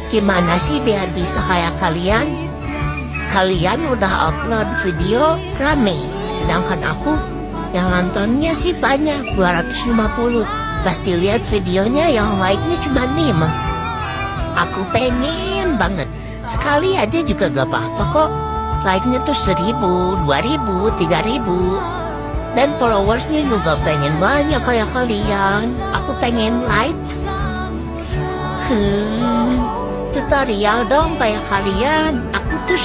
Gimana sih biar bisa kayak kalian? Kalian udah upload video rame, sedangkan aku yang nontonnya sih banyak, 250. Pasti lihat videonya yang like-nya cuma 5. Aku pengen banget, sekali aja juga gak apa-apa kok. Like-nya tuh 1000, 2000, 3000. Dan followersnya juga pengen banyak kayak kalian. Aku pengen like. Tutorial dong kayak kalian. Aku tuh